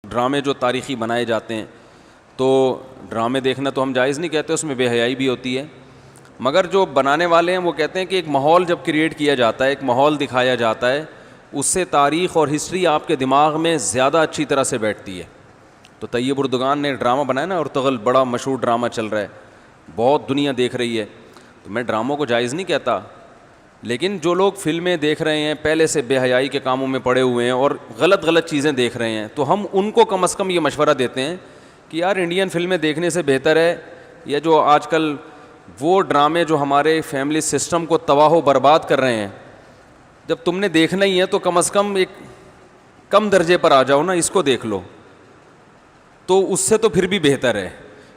ڈرامے جو تاریخی بنائے جاتے ہیں تو ڈرامے دیکھنا تو ہم جائز نہیں کہتے، اس میں بے حیائی بھی ہوتی ہے، مگر جو بنانے والے ہیں وہ کہتے ہیں کہ ایک ماحول جب کریٹ کیا جاتا ہے، ایک ماحول دکھایا جاتا ہے، اس سے تاریخ اور ہسٹری آپ کے دماغ میں زیادہ اچھی طرح سے بیٹھتی ہے۔ تو طیب اردگان نے ڈرامہ بنایا نا، ارطغرل بڑا مشہور ڈرامہ چل رہا ہے، بہت دنیا دیکھ رہی ہے، تو میں ڈراموں کو جائز نہیں کہتا، لیکن جو لوگ فلمیں دیکھ رہے ہیں پہلے سے بے حیائی کے کاموں میں پڑے ہوئے ہیں اور غلط چیزیں دیکھ رہے ہیں، تو ہم ان کو کم از کم یہ مشورہ دیتے ہیں کہ یار انڈین فلمیں دیکھنے سے بہتر ہے یا جو آج کل وہ ڈرامے جو ہمارے فیملی سسٹم کو تباہ و برباد کر رہے ہیں، جب تم نے دیکھنا ہی ہے تو کم از کم ایک کم درجے پر آ جاؤ نا، اس کو دیکھ لو، تو اس سے تو پھر بھی بہتر ہے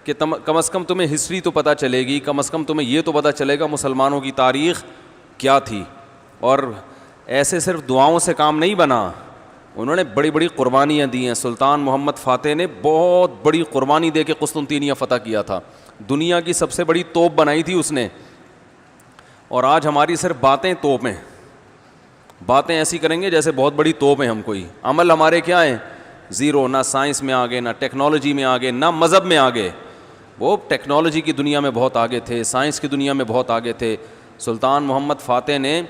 کہ کم از کم تمہیں ہسٹری تو پتہ چلے گی، کم از کم تمہیں یہ تو پتہ چلے گا مسلمانوں کی تاریخ کیا تھی۔ اور ایسے صرف دعاؤں سے کام نہیں بنا، انہوں نے بڑی بڑی قربانیاں دی ہیں۔ سلطان محمد فاتح نے بہت بڑی قربانی دے کے قسطنطینیہ فتح کیا تھا، دنیا کی سب سے بڑی توپ بنائی تھی اس نے، اور آج ہماری صرف باتیں توپ ہیں، باتیں ایسی کریں گے جیسے بہت بڑی توپ ہیں ہم، کوئی عمل ہمارے کیا ہیں زیرو، نہ سائنس میں آگے، نہ ٹیکنالوجی میں آگے، نہ مذہب میں آگے۔ وہ ٹیکنالوجی کی دنیا میں بہت آگے تھے، سائنس کی دنیا میں بہت آگے تھے۔ سلطان محمد فاتح نے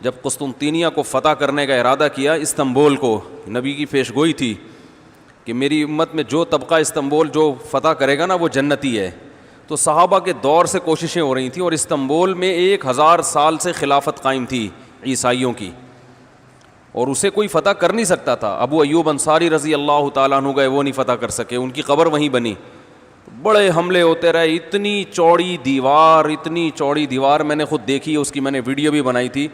جب قسطنطینیہ کو فتح کرنے کا ارادہ کیا، استنبول کو، نبی کی پیش گوئی تھی کہ میری امت میں جو طبقہ استنبول جو فتح کرے گا نا وہ جنتی ہے، تو صحابہ کے دور سے کوششیں ہو رہی تھیں، اور استنبول میں 1000 سال سے خلافت قائم تھی عیسائیوں کی، اور اسے کوئی فتح کر نہیں سکتا تھا۔ ابو ایوب انصاری رضی اللہ تعالیٰ عنہ گئے، وہ نہیں فتح کر سکے، ان کی قبر وہیں بنی، بڑے حملے ہوتے رہے، اتنی چوڑی دیوار میں نے خود دیکھی ہے، اس کی میں نے ویڈیو بھی بنائی تھی،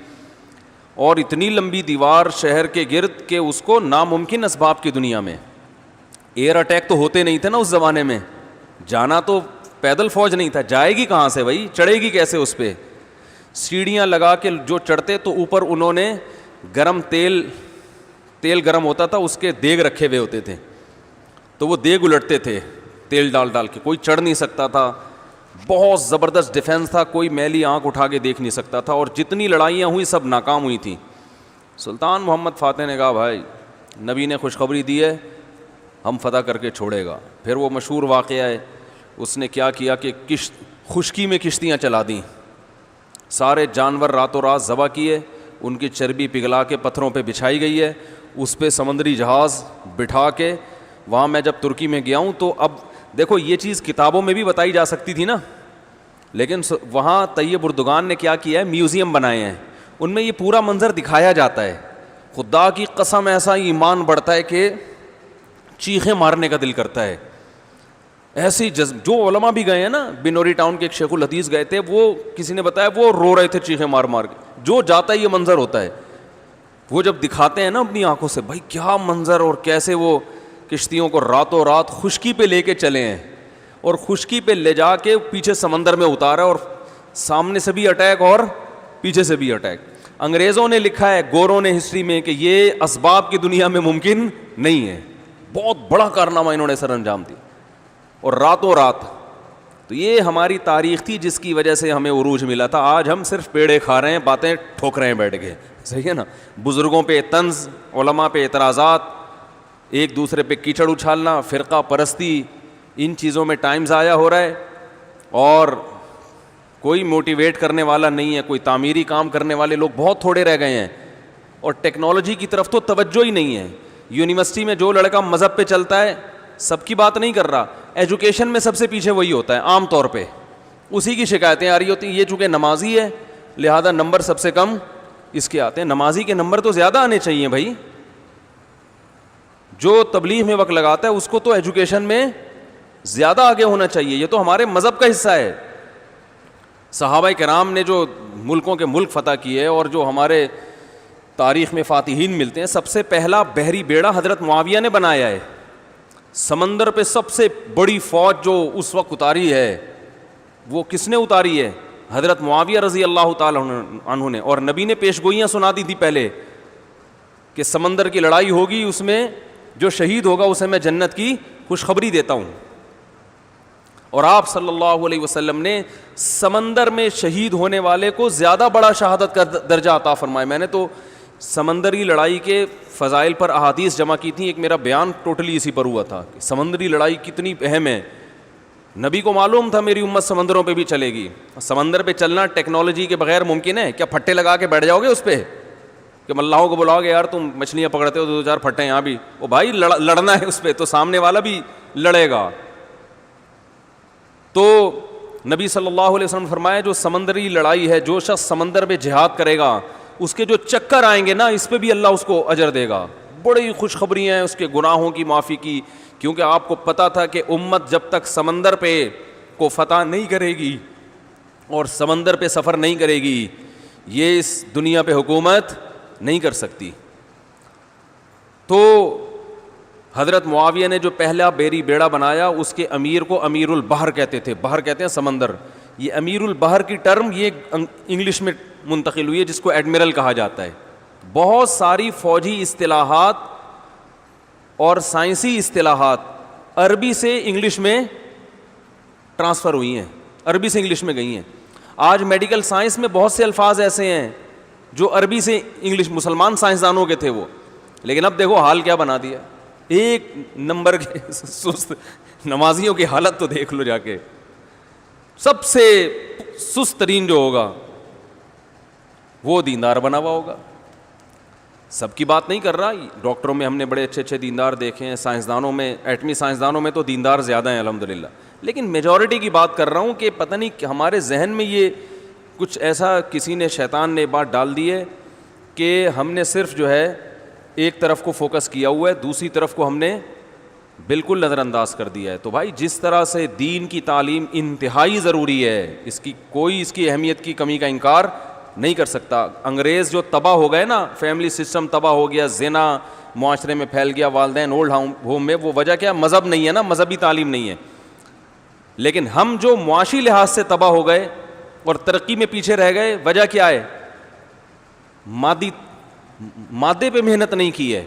اور اتنی لمبی دیوار شہر کے گرد کہ اس کو ناممکن اسباب کی دنیا میں، ایئر اٹیک تو ہوتے نہیں تھے نا اس زمانے میں، جانا تو پیدل فوج نہیں تھا، جائے گی کہاں سے بھائی، چڑھے گی کیسے اس پہ، سیڑھیاں لگا کے جو چڑھتے تو اوپر انہوں نے گرم تیل گرم ہوتا تھا، اس کے دیگ رکھے ہوئے ہوتے تھے، تو وہ دیگ الٹتے تھے تیل ڈال کے، کوئی چڑھ نہیں سکتا تھا، بہت زبردست ڈیفنس تھا، کوئی میلی آنکھ اٹھا کے دیکھ نہیں سکتا تھا، اور جتنی لڑائیاں ہوئی سب ناکام ہوئی تھیں۔ سلطان محمد فاتح نے کہا بھائی نبی نے خوشخبری دی ہے، ہم فتح کر کے چھوڑے گا۔ پھر وہ مشہور واقعہ ہے، اس نے کیا کیا کہ خشکی میں کشتیاں چلا دیں، سارے جانور راتوں رات ذبح کیے، ان کی چربی پگھلا کے پتھروں پہ بچھائی گئی ہے، اس پہ سمندری جہاز بٹھا کے، وہاں میں جب ترکی میں گیا ہوں تو اب دیکھو یہ چیز کتابوں میں بھی بتائی جا سکتی تھی نا، لیکن وہاں طیب اردگان نے کیا کیا ہے، میوزیم بنائے ہیں، ان میں یہ پورا منظر دکھایا جاتا ہے، خدا کی قسم ایسا ایمان بڑھتا ہے کہ چیخیں مارنے کا دل کرتا ہے، ایسی جو علماء بھی گئے ہیں نا، بنوری ٹاؤن کے ایک شیخ الحدیث گئے تھے، وہ کسی نے بتایا وہ رو رہے تھے چیخیں مار مار کے، جو جاتا ہے یہ منظر ہوتا ہے، وہ جب دکھاتے ہیں نا اپنی آنکھوں سے، بھائی کیا منظر، اور کیسے وہ کشتیوں کو راتوں رات خشکی پہ لے کے چلے ہیں، اور خشکی پہ لے جا کے پیچھے سمندر میں اتارا، اور سامنے سے بھی اٹیک اور پیچھے سے بھی اٹیک۔ انگریزوں نے لکھا ہے، گوروں نے ہسٹری میں، کہ یہ اسباب کی دنیا میں ممکن نہیں ہے، بہت بڑا کارنامہ انہوں نے سر انجام دیا، اور راتوں رات۔ تو یہ ہماری تاریخ تھی جس کی وجہ سے ہمیں عروج ملا تھا، آج ہم صرف پیڑے کھا رہے ہیں، باتیں ٹھوک رہے ہیں بیٹھ کے، صحیح ہے نا، بزرگوں پہ طنز، علماء پہ اعتراضات، ایک دوسرے پہ کیچڑ اچھالنا، فرقہ پرستی، ان چیزوں میں ٹائم ضائع ہو رہا ہے، اور کوئی موٹیویٹ کرنے والا نہیں ہے، کوئی تعمیری کام کرنے والے لوگ بہت تھوڑے رہ گئے ہیں، اور ٹیکنالوجی کی طرف تو توجہ ہی نہیں ہے۔ یونیورسٹی میں جو لڑکا مذہب پہ چلتا ہے، سب کی بات نہیں کر رہا، ایجوکیشن میں سب سے پیچھے وہی ہوتا ہے عام طور پہ، اسی کی شکایتیں آ رہی ہوتی ہیں، یہ چونکہ نمازی ہے لہذا نمبر سب سے کم اس کے آتے ہیں، نمازی کے نمبر تو زیادہ آنے چاہیے بھائی، جو تبلیغ میں وقت لگاتا ہے اس کو تو ایجوکیشن میں زیادہ آگے ہونا چاہیے، یہ تو ہمارے مذہب کا حصہ ہے۔ صحابہ کرام نے جو ملکوں کے ملک فتح کیے، اور جو ہمارے تاریخ میں فاتحین ملتے ہیں، سب سے پہلا بحری بیڑا حضرت معاویہ نے بنایا ہے، سمندر پہ سب سے بڑی فوج جو اس وقت اتاری ہے وہ کس نے اتاری ہے؟ حضرت معاویہ رضی اللہ تعالیٰ عنہ نے، اور نبی نے پیش گوئیاں سنا دی تھی پہلے کہ سمندر کی لڑائی ہوگی، اس میں جو شہید ہوگا اسے میں جنت کی خوشخبری دیتا ہوں، اور آپ صلی اللہ علیہ وسلم نے سمندر میں شہید ہونے والے کو زیادہ بڑا شہادت کا درجہ عطا فرمایا۔ میں نے تو سمندری لڑائی کے فضائل پر احادیث جمع کی تھیں. ایک میرا بیان ٹوٹلی اسی پر ہوا تھا کہ سمندری لڑائی کتنی اہم ہے. نبی کو معلوم تھا میری امت سمندروں پہ بھی چلے گی. سمندر پہ چلنا ٹیکنالوجی کے بغیر ممکن ہے کیا؟ پھٹے لگا کے بیٹھ جاؤ گے اس پہ کہ ملاحوں کو بلاؤ گے یار تم مچھلیاں پکڑتے ہو دو چار پھٹے یہاں بھی, او بھائی لڑنا ہے اس پہ تو سامنے والا بھی لڑے گا. تو نبی صلی اللہ علیہ وسلم نے فرمایا جو سمندری لڑائی ہے, جو شخص سمندر میں جہاد کرے گا اس کے جو چکر آئیں گے نا اس پہ بھی اللہ اس کو اجر دے گا. بڑی خوشخبری ہیں اس کے گناہوں کی معافی کی, کیونکہ آپ کو پتا تھا کہ امت جب تک سمندر پہ کو فتح نہیں کرے گی اور سمندر پہ سفر نہیں کرے گی یہ اس دنیا پہ حکومت نہیں کر سکتی. تو حضرت معاویہ نے جو پہلا بیڑا بنایا اس کے امیر کو امیر البحر کہتے تھے. بحر کہتے ہیں سمندر. یہ امیر البحر کی ٹرم یہ انگلش میں منتقل ہوئی ہے جس کو ایڈمرل کہا جاتا ہے. بہت ساری فوجی اصطلاحات اور سائنسی اصطلاحات عربی سے انگلش میں ٹرانسفر ہوئی ہیں, عربی سے انگلش میں گئی ہیں. آج میڈیکل سائنس میں بہت سے الفاظ ایسے ہیں جو عربی سے انگلش, مسلمان سائنسدانوں کے تھے وہ, لیکن اب دیکھو حال کیا بنا دیا. ایک نمبر کے سست نمازیوں کی حالت تو دیکھ لو جا کے. سب سے سست ترین جو ہوگا وہ دیندار بنا ہوا ہوگا. سب کی بات نہیں کر رہا, ڈاکٹروں میں ہم نے بڑے اچھے اچھے دیندار دیکھے ہیں, سائنسدانوں میں, ایٹمی سائنسدانوں میں تو دیندار زیادہ ہیں الحمدللہ, لیکن میجورٹی کی بات کر رہا ہوں کہ پتہ نہیں کہ ہمارے ذہن میں یہ کچھ ایسا کسی نے, شیطان نے بات ڈال دی ہے کہ ہم نے صرف جو ہے ایک طرف کو فوکس کیا ہوا ہے, دوسری طرف کو ہم نے بالکل نظر انداز کر دیا ہے. تو بھائی جس طرح سے دین کی تعلیم انتہائی ضروری ہے, اس کی کوئی اس کی اہمیت کی کمی کا انکار نہیں کر سکتا. انگریز جو تباہ ہو گئے نا, فیملی سسٹم تباہ ہو گیا, زنا معاشرے میں پھیل گیا, والدین اولڈ ہوم میں, وہ وجہ کیا؟ مذہب نہیں ہے نا, مذہبی تعلیم نہیں ہے. لیکن ہم جو معاشی لحاظ سے تباہ ہو گئے اور ترقی میں پیچھے رہ گئے, وجہ کیا ہے؟ مادے پہ محنت نہیں کی ہے.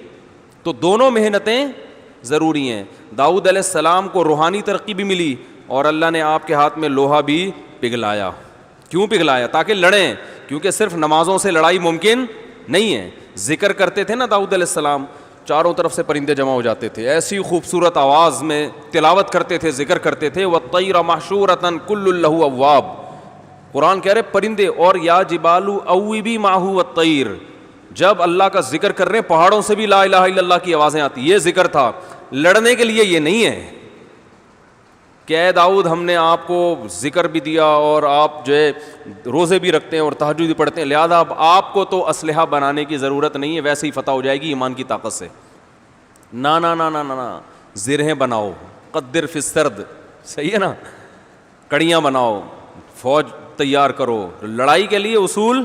تو دونوں محنتیں ضروری ہیں. داؤد علیہ السلام کو روحانی ترقی بھی ملی اور اللہ نے آپ کے ہاتھ میں لوہا بھی پگھلایا. کیوں پگھلایا؟ تاکہ لڑیں, کیونکہ صرف نمازوں سے لڑائی ممکن نہیں ہے. ذکر کرتے تھے نا داؤد علیہ السلام, چاروں طرف سے پرندے جمع ہو جاتے تھے, ایسی خوبصورت آواز میں تلاوت کرتے تھے, ذکر کرتے تھے. وَالطَّيْرَ مَحْشُورَةً كُلٌّ لَهُ أَوَّابٌ, قرآن کہہ رہے پرندے, اور یا جبال اوبی ماہو والطیر. جب اللہ کا ذکر کر رہے ہیں پہاڑوں سے بھی لا الہ الا اللہ کی آوازیں آتی. یہ ذکر تھا, لڑنے کے لیے یہ نہیں ہے کہ اے داؤد ہم نے آپ کو ذکر بھی دیا اور آپ جو ہے روزے بھی رکھتے ہیں اور تہجد بھی پڑھتے ہیں, لہذا اب آپ کو تو اسلحہ بنانے کی ضرورت نہیں ہے, ویسے ہی فتح ہو جائے گی ایمان کی طاقت سے. نا نا نا نا نا, زرہیں بناؤ, قدر فی السرد, صحیح ہے نا, کڑیاں بناؤ, فوج تیار کرو. لڑائی کے لیے اصول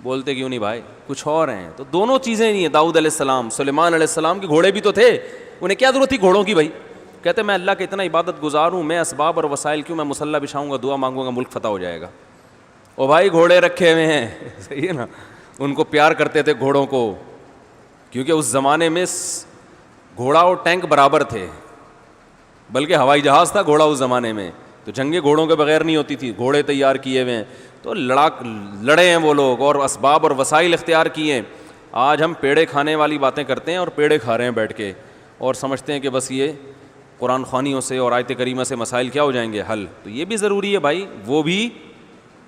بولتے کیوں نہیں بھائی, کچھ اور ہیں. تو دونوں چیزیں نہیں ہیں. داؤد علیہ السلام, سلیمان علیہ السلام کے گھوڑے بھی تو تھے, انہیں کیا ضرورت تھی گھوڑوں کی بھائی؟ کہتے میں اللہ کا اتنا عبادت گزار ہوں, میں اسباب اور وسائل کیوں, میں مصلی بچھاؤں گا, دعا مانگوں گا, ملک فتح ہو جائے گا. او بھائی گھوڑے رکھے ہوئے ہیں, صحیح ہے نا. ان کو پیار کرتے تھے گھوڑوں کو, کیونکہ اس زمانے میں گھوڑا اور ٹینک برابر تھے, بلکہ ہوائی جہاز تھا گھوڑا اس زمانے میں. تو جنگیں گھوڑوں کے بغیر نہیں ہوتی تھی, گھوڑے تیار کیے ہوئے ہیں. تو لڑے ہیں وہ لوگ اور اسباب اور وسائل اختیار کیے ہیں. آج ہم پیڑے کھانے والی باتیں کرتے ہیں اور پیڑے کھا رہے ہیں بیٹھ کے, اور سمجھتے ہیں کہ بس یہ قرآن خوانیوں سے اور آیت کریمہ سے مسائل کیا ہو جائیں گے حل. تو یہ بھی ضروری ہے بھائی, وہ بھی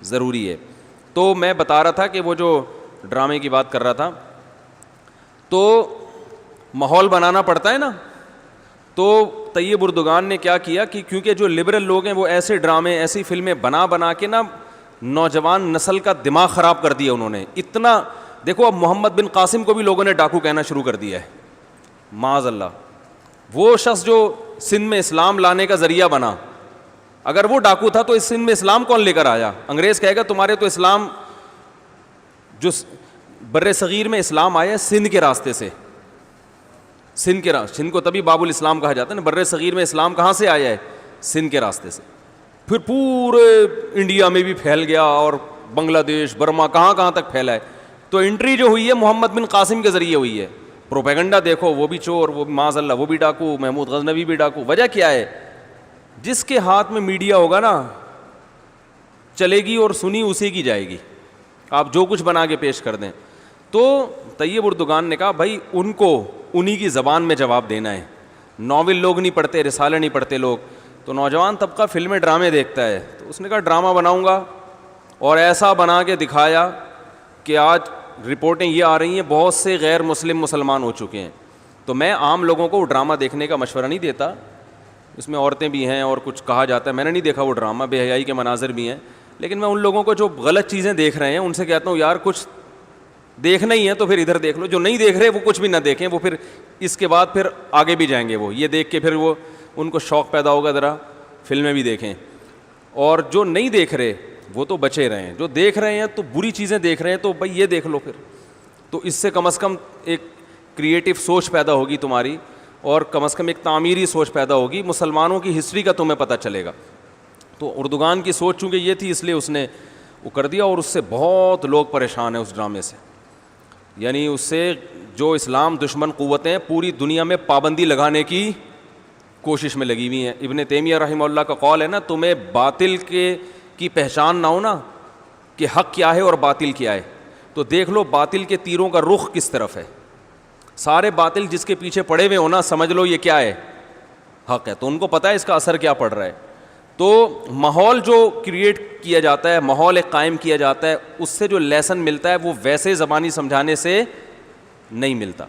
ضروری ہے. تو میں بتا رہا تھا کہ وہ جو ڈرامے کی بات کر رہا تھا, تو ماحول بنانا پڑتا ہے نا. تو طیب اردگان نے کیا کیا کہ کیونکہ جو لبرل لوگ ہیں وہ ایسے ڈرامے, ایسی فلمیں بنا کے نا نوجوان نسل کا دماغ خراب کر دیا انہوں نے. اتنا دیکھو, اب محمد بن قاسم کو بھی لوگوں نے ڈاکو کہنا شروع کر دیا ہے, معاذ اللہ. وہ شخص جو سندھ میں اسلام لانے کا ذریعہ بنا, اگر وہ ڈاکو تھا تو اس سندھ میں اسلام کون لے کر آیا؟ انگریز کہے گا تمہارے تو اسلام, جو بر صغیر میں اسلام آیا سندھ کے راستے سے, سندھ کو تبھی باب الاسلام کہا جاتا ہے نا. بر صغیر میں اسلام کہاں سے آیا ہے؟ سندھ کے راستے سے. پھر پورے انڈیا میں بھی پھیل گیا اور بنگلہ دیش, برما, کہاں تک پھیلا ہے. تو انٹری جو ہوئی ہے محمد بن قاسم کے ذریعے ہوئی ہے. پروپیگنڈا دیکھو, وہ بھی چور, وہ بھی معاذ اللہ وہ بھی ڈاکو, محمود غزنوی بھی ڈاکو. وجہ کیا ہے؟ جس کے ہاتھ میں میڈیا ہوگا نا چلے گی اور سنی اسی کی جائے گی, آپ جو کچھ بنا کے پیش کر دیں. تو طیب اردگان نے کہا بھائی ان کو انہی کی زبان میں جواب دینا ہے, ناول لوگ نہیں پڑھتے, رسالے نہیں پڑھتے لوگ. تو نوجوان طبقہ فلمیں ڈرامے دیکھتا ہے, تو اس نے کہا ڈرامہ بناؤں گا, اور ایسا بنا کے دکھایا کہ آج رپورٹیں یہ آ رہی ہیں بہت سے غیر مسلم مسلمان ہو چکے ہیں. تو میں عام لوگوں کو وہ ڈرامہ دیکھنے کا مشورہ نہیں دیتا, اس میں عورتیں بھی ہیں اور کچھ کہا جاتا ہے, میں نے نہیں دیکھا وہ ڈرامہ, بے حیائی کے مناظر بھی ہیں, لیکن میں ان لوگوں کو جو غلط چیزیں دیکھ رہے ہیں ان سے کہتا ہوں یار کچھ دیکھنا ہی ہے تو پھر ادھر دیکھ لو, جو نہیں دیکھ رہے وہ کچھ بھی نہ دیکھیں, وہ پھر اس کے بعد پھر آگے بھی جائیں گے, وہ یہ دیکھ کے پھر وہ ان کو شوق پیدا ہوگا ذرا فلمیں بھی دیکھیں. اور جو نہیں دیکھ رہے وہ تو بچے رہے ہیں, جو دیکھ رہے ہیں تو بری چیزیں دیکھ رہے ہیں تو بھائی یہ دیکھ لو پھر, تو اس سے کم از کم ایک کریٹو سوچ پیدا ہوگی تمہاری, اور کم از کم ایک تعمیری سوچ پیدا ہوگی, مسلمانوں کی ہسٹری کا تمہیں پتہ چلے گا. تو اردگان کی سوچ چونکہ یہ تھی اس لیے اس نے وہ کر دیا, اور اس سے بہت لوگ پریشان ہیں اس ڈرامے سے. یعنی اس سے جو اسلام دشمن قوتیں پوری دنیا میں پابندی لگانے کی کوشش میں لگی ہوئی ہیں. ابن تیمیہ رحمہ اللہ کا قول ہے نا, تمہیں باطل کی پہچان نہ ہو نا کہ حق کیا ہے اور باطل کیا ہے, تو دیکھ لو باطل کے تیروں کا رخ کس طرف ہے. سارے باطل جس کے پیچھے پڑے ہوئے ہونا سمجھ لو یہ کیا ہے, حق ہے, تو ان کو پتہ ہے اس کا اثر کیا پڑ رہا ہے. تو ماحول جو کریٹ کیا جاتا ہے, ماحول ایک قائم کیا جاتا ہے, اس سے جو لیسن ملتا ہے وہ ویسے زبانی سمجھانے سے نہیں ملتا.